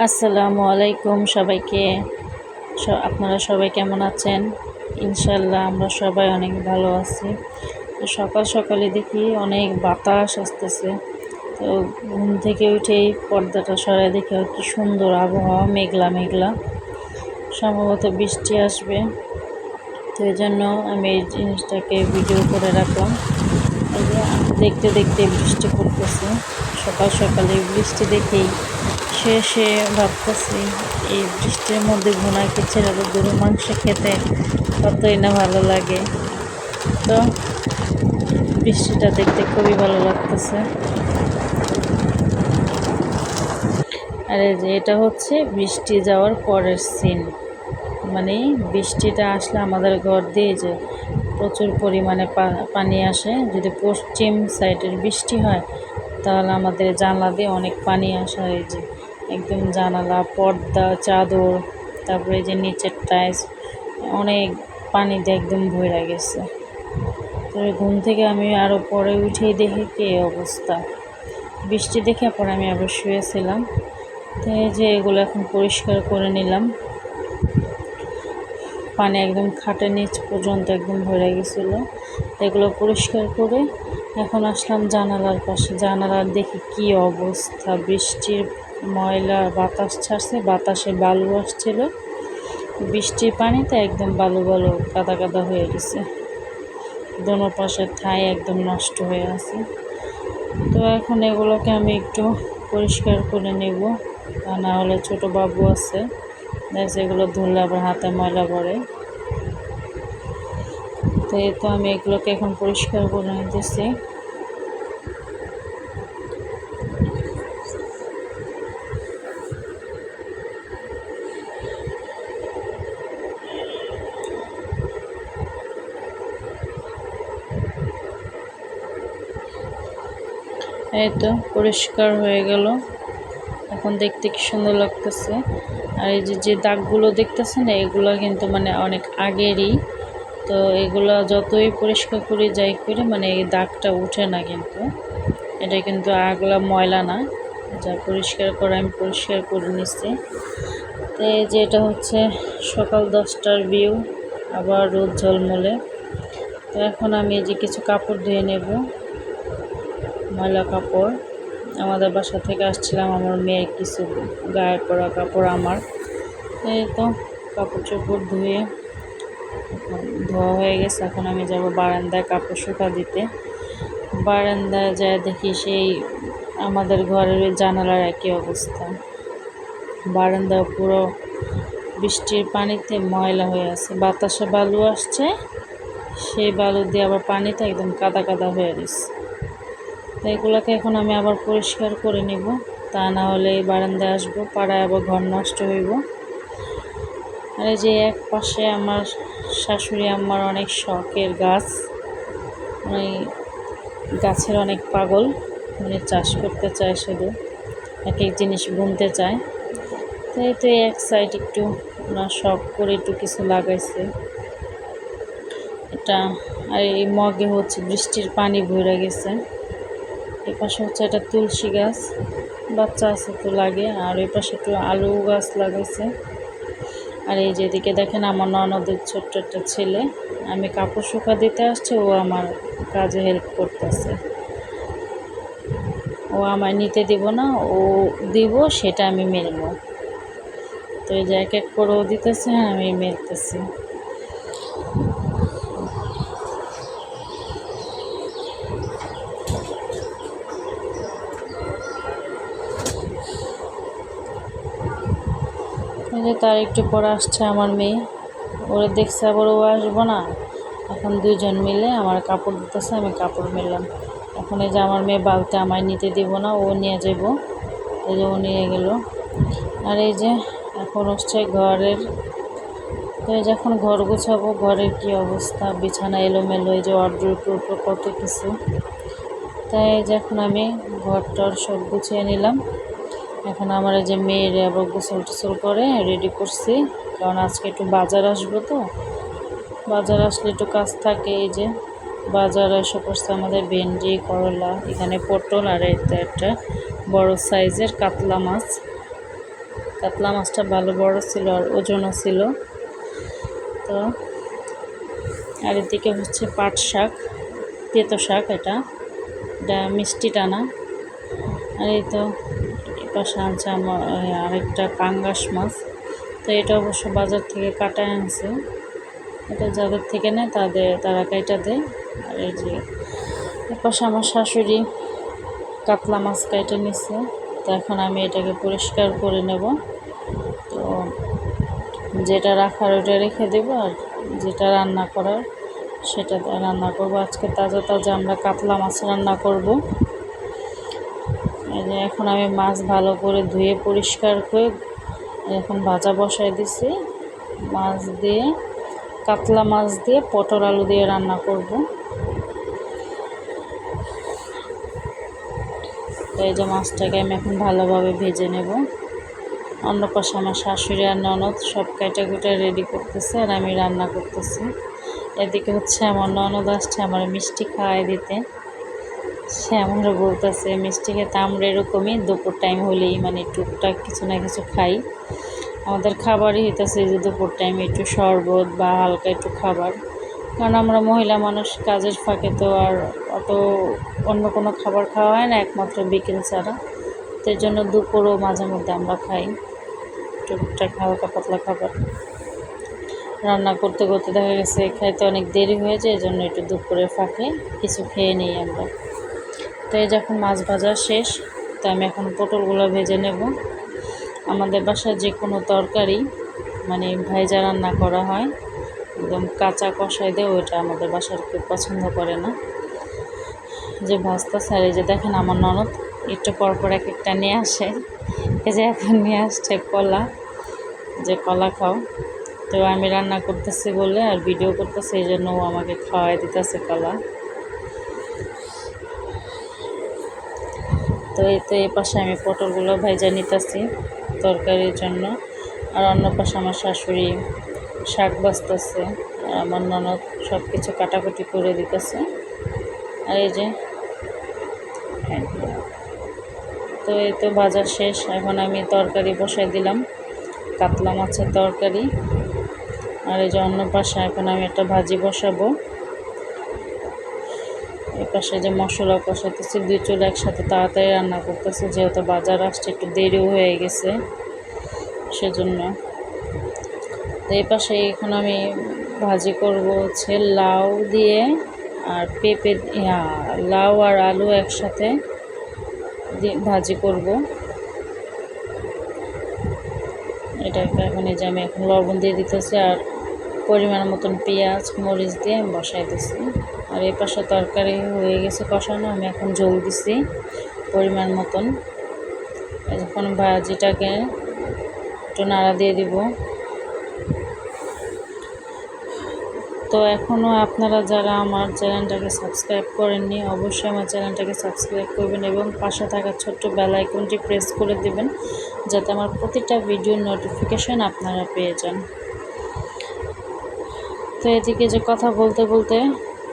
আসসালামু আলাইকুম সবাইকে। আপনারা সবাই কেমন আছেন? ইনশাল্লাহ আমরা সবাই অনেক ভালো আছি। তো সকাল সকালে দেখি অনেক বাতাস আসতেছে। তো ঘুম থেকে উঠেই পর্দাটা সরাই দেখি কি সুন্দর আবহাওয়া, মেঘলা মেঘলা, সম্ভবত বৃষ্টি আসবে। তো এই জন্য আমি এই জিনিসটাকে ভিডিও করে রাখলাম। এই যে দেখতে দেখতে বৃষ্টি পড়তেছে, সকাল সকালে বৃষ্টি দেখেই শেষে ভাবতেছি এই বৃষ্টির মধ্যে ভুনা খিচুড়ি আর গরুর মাংস খেতে কতই না ভালো লাগে। তো বৃষ্টিটা দেখতে খুবই ভালো লাগতেছে। আর এই যে এটা হচ্ছে বৃষ্টি যাওয়ার পরের সিন, মানে বৃষ্টিটা আসলে আমাদের ঘর দিয়ে যে প্রচুর পরিমাণে পানি আসে। যদি পশ্চিম সাইডের বৃষ্টি হয় তাহলে আমাদের জানলা দিয়ে অনেক পানি আসে। এই যে একদম জানালা, পর্দা, চাদর, তারপরে যে নিচের টাইলস অনেক পানি দিয়ে একদম ভরে গেছে। তো ঘুম থেকে আমি আরও পরে উঠেই দেখি কি অবস্থা, বৃষ্টি দেখে পরে আমি আবার শুয়েছিলাম। তো এই যে এগুলো এখন পরিষ্কার করে নিলাম। পানি একদম খাটের নিচ পর্যন্ত একদম ভরে গেছিলো। এগুলো পরিষ্কার করে এখন আসলাম জানালার পাশে। জানালার দেখি কি অবস্থা, বৃষ্টির ময়লা বাতাস ছাড়ছে, বাতাসে বালু আসছিল, বৃষ্টির পানিতে একদম বালু বালু কাদা কাদা হয়ে গেছে। দোনো পাশের ঠাই একদম নষ্ট হয়ে আছে। তো এখন এগুলোকে আমি একটু পরিষ্কার করে নেব, তা না হলে ছোটো বাবু আছে, এগুলো ধরলে আবার হাতে ময়লা পড়ে। তো এই তো আমি এগুলোকে এখন পরিষ্কার করে নিতেছি। এই তো পরিষ্কার হয়ে গেল, এখন দেখতে কি সুন্দর লাগতেছে। আর এই যে দাগগুলো দেখতেছেন এগুলো কিন্তু মানে অনেক আগেরই। তো এগুলো যতই পরিষ্কার করে যাই করে মানে এই দাগটা উঠে না, কিন্তু এটা কিন্তু আগলা ময়লা না, যা পরিষ্কার করে আমি পরিষ্কার করে নিচ্ছি। তো এই যে এটা হচ্ছে সকাল 10টার ভিউ, আবার রোদ ঝলমলে। তো এখন আমি এই যে কিছু কাপড় ধুয়ে নেব, ময়লা কাপড়। আমাদের বাসা থেকে আসছিলাম, আমার মেয়ের কিছু গায়ে পরা কাপড় আমার। এই তো কাপড় চোপড় ধোয়া হয়ে গেছে। এখন আমি যাব বারান্দায় কাপড় শুকা দিতে। বারান্দায় যায় দেখি সেই আমাদের ঘরের জানালার একই অবস্থা, বারান্দা পুরো বৃষ্টির পানিতে ময়লা হয়ে আছে। বাতাসে বালু আসছে, সেই বালু দিয়ে আবার পানিতে একদম কাদা কাদা হয়ে গেছে। তো এগুলোকে এখন আমি আবার পরিষ্কার করে নিব, তা না হলে এই বারান্দায় আসবো, পাড়ায় আবার ঘর নষ্ট হইব। আর এই যে এক পাশে আমার শাশুড়ি আম্মার অনেক শখের গাছ, মানে গাছের অনেক পাগল, মানে চাষ করতে চায়, শুধু এক এক জিনিস বুনতে চায়। তো এই তো এক সাইড একটু ওনার শখ করে একটু কিছু লাগাইছে এটা। আর এই মগে হচ্ছে বৃষ্টির পানি ভরে গেছে। এই পাশে হচ্ছে এটা তুলসী গাছ, বাচ্চা আছে তো লাগে। আর এই পাশে একটু আলু গাছ লাগাইছে। আর এই যেদিকে দেখেন আমার ননদের ছোট্ট একটা ছেলে, আমি কাপড় শুকা দিতে আসছে, ও আমার কাজে হেল্প করতেছে। ও আমায় নিতে দিব না, ও দিব সেটা আমি মেলব। তো এই যে এক এক করে ও দিতেছে, আমি মেলতেছি। এই যে তার একটু পরে আসছে আমার মেয়ে, ওরা দেখছে আবার ও আসবো না, এখন দুজন মিলে আমার কাপড় দিতেছে, আমি কাপড় মেললাম। এখন এই যে আমার মেয়ে বালতি আমায় নিতে দিব না, ও নিয়ে যাব। এই যে ও নিয়ে গেল। আর এই যে এখন হচ্ছে ঘরের, তো এই যে এখন ঘর গুছাবো। ঘরের কি অবস্থা, বিছানা এলোমেলো, এই যে ওয়ার্ড্রোব কত কিছু। তাই এই যে এখন আমি ঘরটার সব গুছিয়ে নিলাম। এখন আমার এই যে মেয়ের আবার গোসল টোসল করে রেডি করছি, কারণ আজকে একটু বাজার আসবো। তো বাজার আসলে একটু কাজ থাকে। এই যে বাজার এসে পড়ছে আমাদের ভেন্ডি, করলা, এখানে পটল, আর এতে একটা বড় সাইজের কাতলা মাছ। কাতলা মাছটা ভালো বড় ছিল আর ওজনও ছিল। তো আর এদিকে হচ্ছে পাট শাক, তেতো শাক, এটা মিষ্টি টানা। আর এই তো এপাশে আনছে আমার আরেকটা পাঙ্গাস মাছ। তো এটা অবশ্য বাজার থেকে কাটায় আনছে, এটা যাদের থেকে নেয় তারা কাইটা দেয়। আর এই যে এপাশে আমার শাশুড়ি কাতলা মাছ কাইটে নিচ্ছে। তো এখন আমি এটাকে পরিষ্কার করে নেব। তো যেটা রাখার ওটা রেখে দেবো, আর যেটা রান্না করার সেটা রান্না করব। আজকে তাজা তাজা আমরা কাতলা মাছ রান্না করব। এই যে এখন আমি মাছ ভালো করে ধুয়ে পরিষ্কার করে এখন ভাজা বসায় দিছি। মাছ দিয়ে, কাতলা মাছ দিয়ে পটল আলু দিয়ে রান্না করব। তো এই যে মাছটাকে আমি এখন ভালোভাবে ভেজে নেব। অন্য পাশে আমার শাশুড়ি আর ননদ সব কাটা রেডি করতেছে, আর আমি রান্না করতেছি। এদিকে হচ্ছে আমার ননদ আসছে আমার মিষ্টি খাওয়াই দিতে। সে আমারও বলতেছে মিষ্টি খেতে আমরা এরকমই দুপুর টাইম হলেই মানে টুকটাক কিছু না কিছু খাই। আমাদের খাবারই হইতেছে যে দুপুর টাইমে একটু শরবত বা হালকা একটু খাবার, কারণ আমরা মহিলা মানুষ কাজের ফাঁকে তো আর অত অন্য কোনো খাবার খাওয়া হয় না, একমাত্র বিকেল ছাড়া। তো এই জন্য দুপুরও মাঝে মধ্যে আমরা খাই টুকটাক হালকা পাতলা খাবার। রান্না করতে করতে দেখা গেছে খাইতে অনেক দেরি হয়ে যায়, এই জন্য একটু দুপুরের ফাঁকে কিছু খেয়ে নিই আমরা। তো এই যখন মাছ ভাজা শেষ, তো আমি এখন পটলগুলো ভেজে নেব। আমাদের বাসায় যে কোনো তরকারি মানে ভাইজা রান্না করা হয়, একদম কাঁচা কষাই দেয়, ওইটা আমাদের বাসার কেউ পছন্দ করে না। যে ভাজটা ছাড়ে যে দেখেন আমার ননদ একটু পরপর এক একটা নিয়ে আসে। এই যে এখন নিয়ে আসছে কলা, যে কলা খাও। তো আমি রান্না করতেছি বলে আর ভিডিও করতেছি, এই জন্য ও আমাকে খাওয়াই দিতেছে কলা। তো এই পাশে আমি পটলগুলো ভাজা নিতেছি তরকারির জন্য, আর অন্য পাশে আমার শাশুড়ি শাক বাছতেছে, আর আমার ননদ সব কিছু কাটাকুটি করে দিতেছে। আর এই যে তো এই তো ভাজা শেষ, এখন আমি তরকারি বসাই দিলাম, কাতলা মাছের তরকারি। আর এই যে অন্য পাশে এখন আমি একটা ভাজি বসাবো। এই পাশে যে মশলা কষাতেছি, দুই চুল একসাথে তাড়াতাড়ি রান্না করতেছি, যেহেতু বাজার আসতে একটু দেরিও হয়ে গেছে সেজন্য। তো এই পাশে এখন আমি ভাজি করব হচ্ছে লাউ দিয়ে আর পেঁপে, লাউ আর আলু একসাথে ভাজি করব। এটাকে এখন এই যে আমি এখন লবণ দিয়ে দিতেছি, আর পরিমাণ মতন পেঁয়াজ মরিচ দিয়ে আমি বসাই দিছি। আর এই পাশে তরকারি হয়ে গেছে কষানো, আমি এখন ঝোল দিছি পরিমাণ মতন। এখন ভাজিটাকে একটু নাড়া দিয়ে দিব। তো এখনও আপনারা যারা আমার চ্যানেলটাকে সাবস্ক্রাইব করেননি, অবশ্যই আমার চ্যানেলটাকে সাবস্ক্রাইব করবেন এবং পাশে থাকা ছোট্ট বেল আইকনটি প্রেস করে দেবেন, যাতে আমার প্রতিটা ভিডিওর নোটিফিকেশান আপনারা পেয়ে যান। তো এদিকে যে কথা বলতে বলতে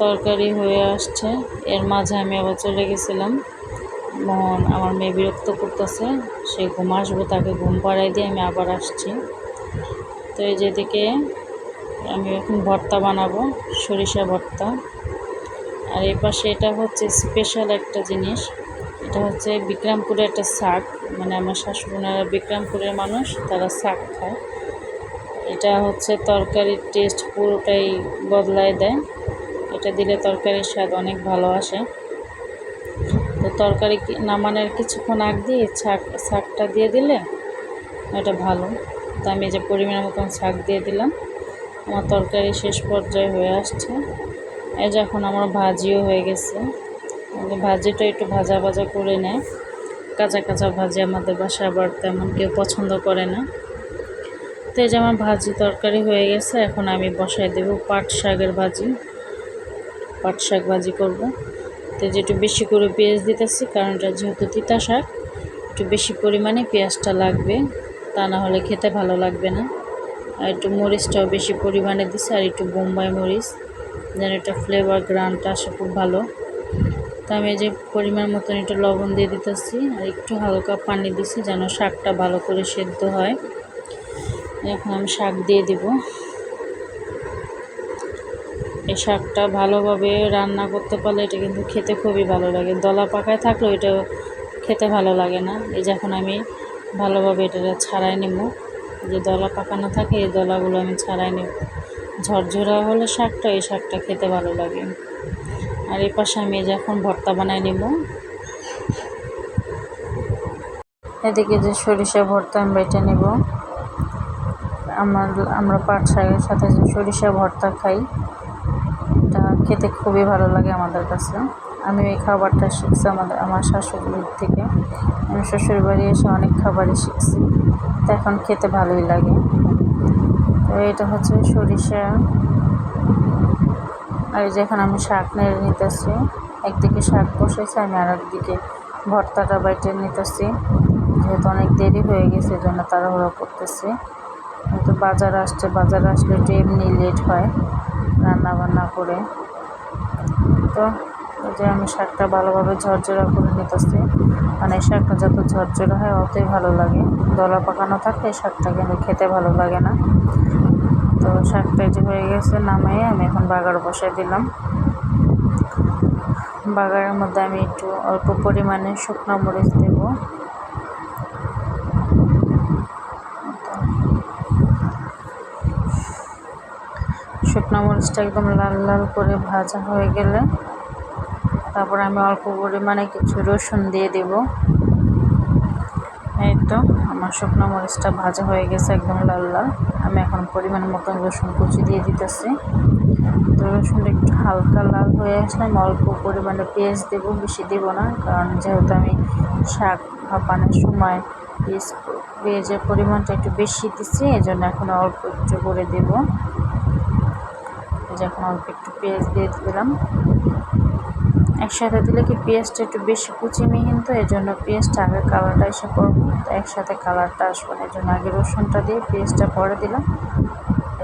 তরকারি হয়ে আসছে, এর মাঝে আমি আবার চলে গেছিলাম। মোহন আমার মেয়ে বিরক্ত করতেছে, সে ঘুম আসবো, তাকে ঘুম পাড়াই দিয়ে আমি আবার আসছি। তো এই যেদিকে আমি এখন ভর্তা বানাবো, সরিষা ভর্তা। আর এই পাশে এটা হচ্ছে স্পেশাল একটা জিনিস, এটা হচ্ছে বিক্রমপুরের একটা শাক, মানে আমার শাশুড়িনারা বিক্রমপুরের মানুষ, তারা শাক খায়। এটা হচ্ছে তরকারির টেস্ট পুরোটাই বদলায় দেয়, এটা দিলে তরকারির স্বাদ অনেক ভালো আসে। তো তরকারি নামানোর কিছুক্ষণ আগ দিয়ে শাকটা দিয়ে দিলে এটা ভালো। তো আমি যে পরিমাণ মতন শাক দিয়ে দিলাম, আমার তরকারি শেষ পর্যায়ে হয়ে আসছে। এই যে এখন আমার ভাজিও হয়ে গেছে, ভাজিটা একটু ভাজা ভাজা করে নেয়, কাঁচা কাঁচা ভাজি আমাদের বাসায় আবার তেমন কেউ পছন্দ করে না। তো এই যে আমার ভাজি তরকারি হয়ে গেছে, এখন আমি বসাই দেব পাট শাকের ভাজি, পাট শাক ভাজি করব। তো যে একটু বেশি করে পেঁয়াজ দিতেছি, কারণ এটা যেহেতু তিতা শাক, একটু বেশি পরিমাণে পেঁয়াজটা লাগবে, তা না হলে খেতে ভালো লাগবে না। আর একটু মরিচটাও বেশি পরিমাণে দিছি, আর একটু বোম্বাই মরিচ, যেন এটা ফ্লেভার গ্রানটা আসে খুব ভালো। তো আমি এই যে পরিমাণ মতন একটু লবণ দিয়ে দিতেছি আর একটু হালকা পানি দিছি যেন শাকটা ভালো করে সেদ্ধ হয়। এখন আমি শাক দিয়ে দিব। এই শাকটা ভালোভাবে রান্না করতে পারলে এটা কিন্তু খেতে খুবই ভালো লাগে। দলা পাকায় থাকলেও এটা খেতে ভালো লাগে না। এই যে এখন আমি ভালোভাবে এটা ছাড়াই নেব। যে দলা পাকানো থাকে এই দলাগুলো আমি ছাড়াই নেব। ঝরঝরা হলে শাকটা, এই শাকটা খেতে ভালো লাগে। আর এই পাশে আমি যখন ভর্তা বানাই নেব। এদিকে যে সরিষা ভর্তা আমি বেটে নেব। আমরা পাট শাকের সাথে যে সরিষা ভর্তা খাই, এটা খেতে খুবই ভালো লাগে আমাদের কাছে। আমি এই খাবারটা শিখছি আমার শাশুড়ির থেকে। আমি শ্বশুর বাড়ি এসে অনেক খাবারই শিখছি, তো এখন খেতে ভালোই লাগে। তো এটা হচ্ছে সরিষা। আর এই যে এখন আমি শাক নেড়ে নিতেছি। একদিকে শাক বসেছে, আমি আর একদিকে ভর্তাটা বাইটে নিতেছি। যেহেতু অনেক দেরি হয়ে গেছে জন্য তাড়াহুড়ো করতেছি। কিন্তু বাজার আসলে একটু এমনি লেট হয় রান্না বান্না করে। তো এই যে আমি শাকটা ভালোভাবে ঝরঝরা করে নিতেছি। মানে শাকটা যত ঝরঝরা হয় অতই ভালো লাগে। দলা পাকানো থাকলে শাকটা কিন্তু খেতে ভালো লাগে না। তো শাকটা যে হয়ে গেছে, নামিয়ে আমি এখন বাগার বসাই দিলাম। বাগারের মধ্যে আমি একটু অল্প পরিমাণে শুকনো মরিচ দেব। শুকনো মরিচটা একদম লাল লাল করে ভাজা হয়ে গেলে তারপর আমি অল্প পরিমাণে কিছু রসুন দিয়ে দেব। এই তো আমার শুকনো মরিচটা ভাজা হয়ে গেছে একদম লাল লাল। আমি এখন পরিমাণ মতন রসুন কুচি দিয়ে দিতেছি। তো রসুনটা একটু হালকা লাল হয়ে আসলে আমি অল্প পরিমাণে পেঁয়াজ দেবো, বেশি দেবো না, কারণ যেহেতু আমি শাক ভাপানোর সময় পেঁয়াজের পরিমাণটা একটু বেশি দিচ্ছি, এই জন্য এখন অল্প একটু করে দেবো। এখন অল্প একটু পেঁয়াজ দিয়ে দিলাম। একসাথে দিলে কি পেঁয়াজটা একটু বেশি কুচি মিহিন, তো এই জন্য পেঁয়াজটা আগে কালারটা এসে করবো, তো একসাথে কালারটা আসবে না, এই জন্য আগে রসুনটা দিয়ে পেঁয়াজটা পরে দিলাম।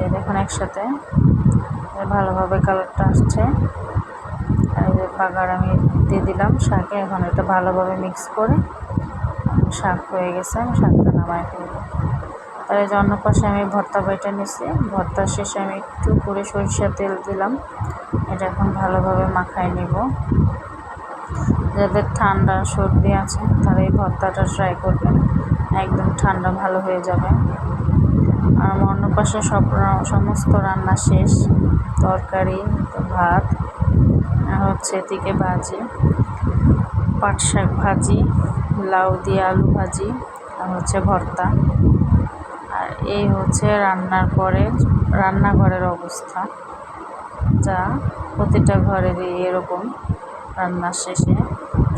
এই দেখুন একসাথে ভালোভাবে কালারটা আসছে। আর এই বাগার আমি দিয়ে দিলাম শাকে। এখন এটা ভালোভাবে মিক্স করে শাক হয়ে গেছে, আমি শাকটা নামাই ফেলবো। তার এই যে অন্য পাশে আমি ভর্তা বেটে নিছি। ভর্তার শেষে আমি একটু করে সরিষার তেল দিলাম। এটা এখন ভালোভাবে মাখায় নিব। যাদের ঠান্ডা সর্দি আছে তারা এই ভর্তাটা ট্রাই করবেন, একদম ঠান্ডা ভালো হয়ে যাবে। আর আমার অন্য পাশে সমস্ত রান্না শেষ। তরকারি, ভাত, আর হচ্ছে এদিকে ভাজি, পাট শাক ভাজি, লাউ দিয়ে আলু ভাজি, আর হচ্ছে ভর্তা। আর এই হচ্ছে রান্নাঘরের অবস্থা, যা প্রতিটা ঘরেরই এরকম। রান্নার শেষে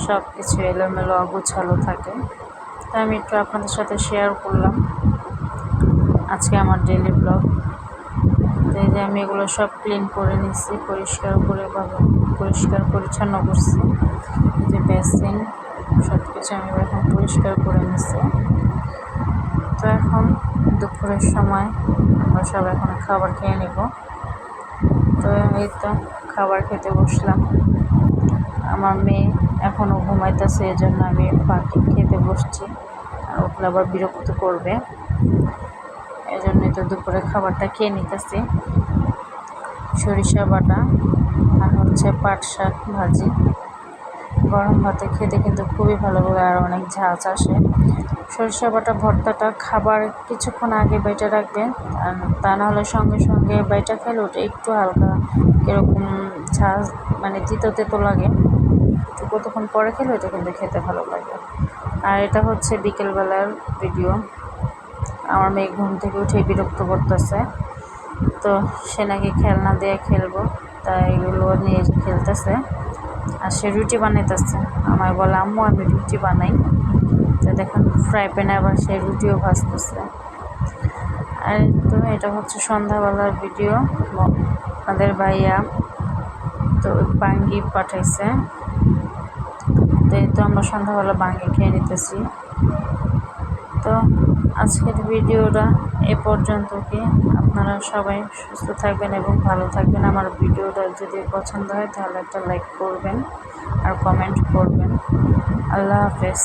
সব কিছু এলোমেলো অগোছালো থাকে। তাই আমি একটু আপনাদের সাথে শেয়ার করলাম আজকে আমার ডেইলি ব্লগ। তো এই যে আমি এগুলো সব ক্লিন করে নিচ্ছি, পরিষ্কার পরিচ্ছন্ন করছি। যে বেসিন সব কিছু আমি এখন পরিষ্কার করে নিচ্ছি। তো এখন দুপুরের সময় আমরা সব এখন খাবার খেয়ে নেব। তো এই তো খাবার খেতে বসলাম। আমার মেয়ে এখনও ঘুমাইতেছে, এই জন্য আমি বাকি খেতে বসছি, আর উঠলে আবার বিরক্ত করবে, এই জন্যই তো দুপুরে খাবারটা খেয়ে নিতেছি। সরিষা বাটা আর হচ্ছে পাট শাক ভাজি। গরম ভাতে খেতে কিন্তু খুবই ভালো লাগে, আর অনেক ঝাঁজ আসে। সরিষা বাটা ভর্তাটা খাবার কিছুক্ষণ আগে বেটে রাখবেন, আর তা নাহলে সঙ্গে সঙ্গে বেটে খেলে ওটা একটু হালকা কীরকম ঝাঁজ, মানে তিতো তেতো লাগে। তো কতক্ষণ পরে খেলে ওটা কিন্তু খেতে ভালো লাগে। আর এটা হচ্ছে বিকেলবেলার ভিডিও। আমার মেয়ে ঘুম থেকে উঠে বিরক্ত করতেছে, তো সে নাকি খেলনা দিয়ে খেলবো, তাই এগুলো নিয়ে খেলতেছে। আর সে রুটি বানাইতেছে, আমায় বলে আম্মু আমি রুটি বানাই। তো দেখুন ফ্রাই প্যানে আবার সে রুটিও ভাজতেছে। আর তো এটা হচ্ছে সন্ধ্যাবেলার ভিডিও। আমাদের ভাইয়া তো বাঙ্গি পাঠাইছে, তো এই তো আমরা সন্ধ্যাবেলা বাঙ্গি খেয়ে নিতেছি। তো আজকের ভিডিওটা এ পর্যন্ত। কি আপনারা সবাই সুস্থ থাকবেন এবং ভালো থাকবেন। আমার ভিডিওটা যদি পছন্দ হয় তাহলে একটা লাইক করবেন, আর কমেন্ট করবেন। আল্লাহ হাফেজ।